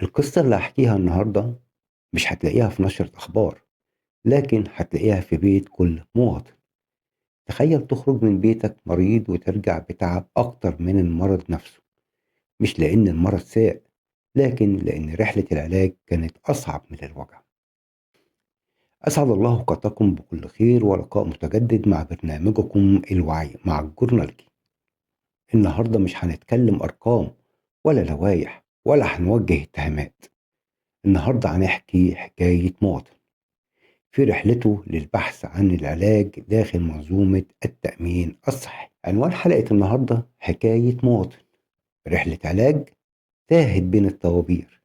القصة اللي هحكيها النهاردة مش هتلاقيها في نشرة أخبار، لكن هتلاقيها في بيت كل مواطن. تخيل تخرج من بيتك مريض وترجع بتعب أكتر من المرض نفسه، مش لأن المرض ساء، لكن لأن رحلة العلاج كانت أصعب من الوجع. أسعد الله أوقاتكم بكل خير ولقاء متجدد مع برنامجكم الوعي مع الجورنالجي. النهاردة مش هنتكلم أرقام ولا لوايح ولا هنوجه اتهامات. النهاردة هنحكي حكاية مواطن في رحلته للبحث عن العلاج داخل منظومة التأمين الصحي. عنوان حلقة النهاردة حكاية مواطن، رحلة علاج تاهت بين الطوابير.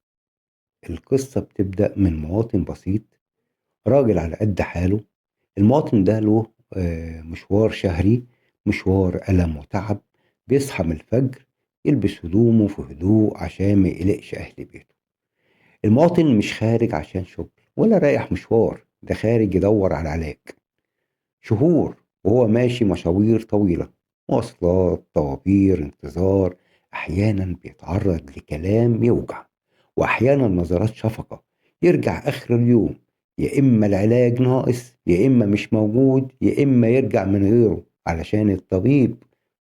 القصة بتبدأ من مواطن بسيط، راجل على قد حاله. المواطن ده له مشوار شهري، مشوار ألم وتعب. بيصحى من الفجر، يلبس هدومه في هدوء عشان ما يقلقش أهل بيته. المواطن مش خارج عشان شغل ولا رايح مشوار، ده خارج يدور على علاج. شهور وهو ماشي مشاوير طويلة، مواصلات، طوابير، انتظار. أحيانا بيتعرض لكلام يوجع، وأحيانا نظرات شفقة. يرجع آخر اليوم، يا إما العلاج ناقص، يا إما مش موجود، يا إما يرجع من غيره علشان الطبيب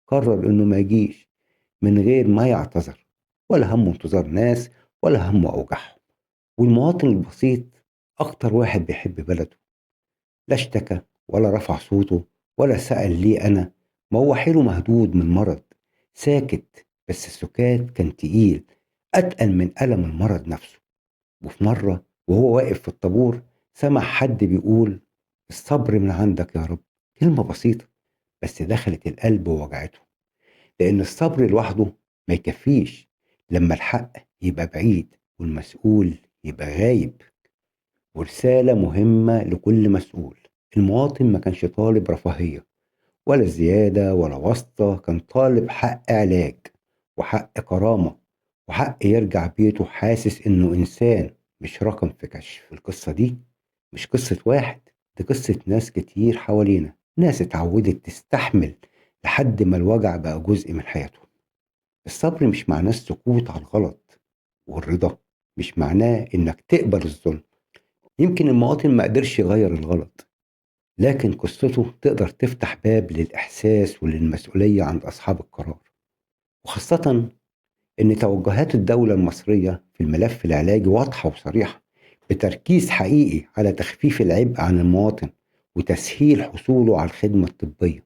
قرر إنه ما يجيش، من غير ما يعتذر. ولا همه انتظار ناس، ولا همه أوجعهم. والمواطن البسيط أكتر واحد بيحب بلده، لا اشتكى ولا رفع صوته ولا سأل ليه أنا. ما هو حيله مهدود من مرض، ساكت، بس السكات كان تقيل، أتقل من ألم المرض نفسه. وفي مرة وهو واقف في الطابور، سمع حد بيقول: الصبر من عندك يا رب. كلمة بسيطة بس دخلت القلب ووجعته، لأن الصبر لوحده ما يكفيش لما الحق يبقى بعيد والمسؤول يبقى غايب. ورسالة مهمة لكل مسؤول: المواطن ما كانش طالب رفاهية ولا زيادة ولا واسطة، كان طالب حق علاج وحق كرامة وحق يرجع بيته حاسس إنه إنسان، مش رقم في كشف. القصة دي مش قصة واحد، دي قصة ناس كتير حوالينا، ناس اتعودت تستحمل لحد ما الوجع بقى جزء من حياتهم. الصبر مش معناه السكوت على الغلط، والرضا مش معناه إنك تقبل الظلم. يمكن المواطن ما قدرش يغير الغلط، لكن قصته تقدر تفتح باب للإحساس وللمسؤولية عند أصحاب القرار. وخاصة إن توجهات الدولة المصرية في الملف العلاجي واضحة وصريحة، بتركيز حقيقي على تخفيف العبء عن المواطن وتسهيل حصوله على الخدمة الطبية.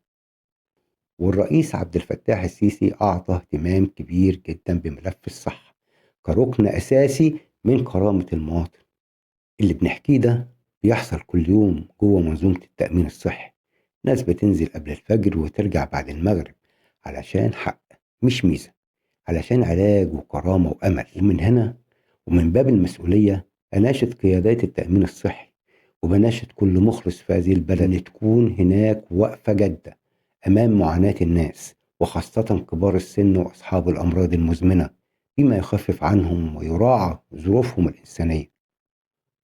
والرئيس عبد الفتاح السيسي أعطى اهتمام كبير جدا بملف الصحة كركن أساسي من كرامة المواطن. اللي بنحكيه ده بيحصل كل يوم جوه منظومة التأمين الصحي. ناس بتنزل قبل الفجر وترجع بعد المغرب علشان حق، مش ميزة، علشان علاج وكرامة وأمل. ومن هنا ومن باب المسؤولية أناشد قيادات التأمين الصحي، وبناشد كل مخلص في هذه البلد إن تكون هناك وقفة جادة أمام معاناة الناس، وخاصة كبار السن وأصحاب الأمراض المزمنة، بما يخفف عنهم ويراعى ظروفهم الإنسانية.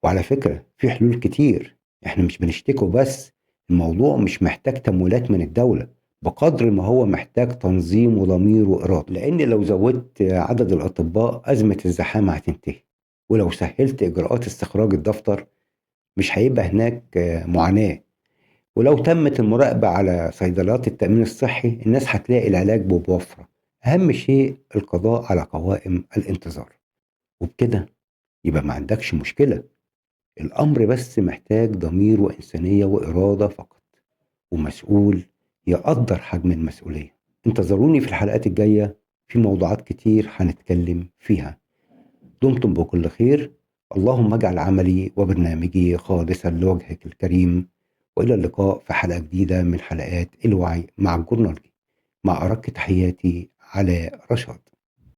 وعلى فكرة في حلول كتير، احنا مش بنشتكوا بس. الموضوع مش محتاج تمويلات من الدولة بقدر ما هو محتاج تنظيم وضمير وإرادة، لأن لو زودت عدد الأطباء أزمة الزحام هتنتهي، ولو سهلت إجراءات استخراج الدفتر مش هيبقى هناك معاناة، ولو تمت المراقبة على صيدليات التأمين الصحي الناس هتلاقي العلاج بوفرة. أهم شيء القضاء على قوائم الانتظار، وبكده يبقى ما عندكش مشكلة. الأمر بس محتاج ضمير وإنسانية وإرادة فقط، ومسؤول يقدر حجم المسؤولية. انتظروني في الحلقات الجاية، في موضوعات كتير هنتكلم فيها. دمتم بكل خير. اللهم اجعل عملي وبرنامجي خالصا لوجهك الكريم. وإلى اللقاء في حلقة جديدة من حلقات الوعي مع الجورنالي. مع أرق تحياتي علاء رشاد.